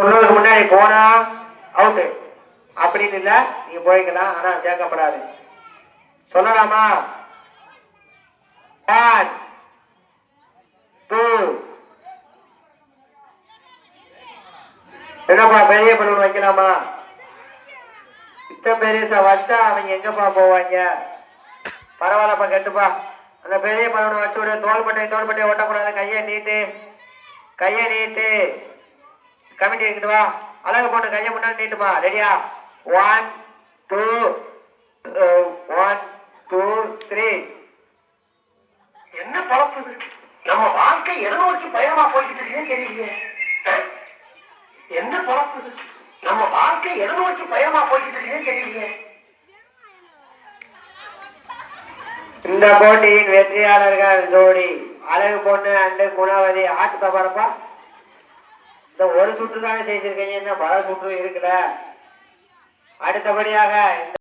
தொண்ணூறுக்கு முன்னாடி போனா அவுட்டு அப்படின்னு இல்ல, நீங்க போய்க்கலாம், ஆனா சேர்க்கப்படாது. சொல்லலாமா? 1 2 என்னப்பா பெரிய பலூன் வைக்கலாமா? இத்த பெருசா வச்சா அவங்க எங்கப்பா போவாங்க? பரவாயில்லப்பா, கெட்டுப்பா. அந்த பெரிய பலூனை வச்சு விட. தோள்பட்டை ஓட்டக்கூடாது. கையை நீட்டு, கையை நீட்டு. கமிட்டி எடுக்கிட்டு வா. அழகு போட்டு கையை முன்னாடி நீட்டுமா. ரெடியா? 1 2 1 2 3. என்ன பழப்பு? நம்ம வாழ்க்கை எதை நோக்கி பயணமா போய்கிட்டு இருக்குன்னு தெரியலையே. என்ன பழப்பு? நம்ம வாழ்க்கை எதை நோக்கி பயணமா போய்கிட்டு இருக்குன்னு தெரியலையே. இந்த போட்டியின் வெற்றியாளர்கள் ஜோடி அழகு பொண்ணு அண்டு குணவதி. ஆட்டு பாருப்பா. இந்த ஒரு சுற்று தானே ஜெயிச்சிருக்கீங்க, இந்த பல சுற்று இருக்குல்ல. அடுத்தபடியாக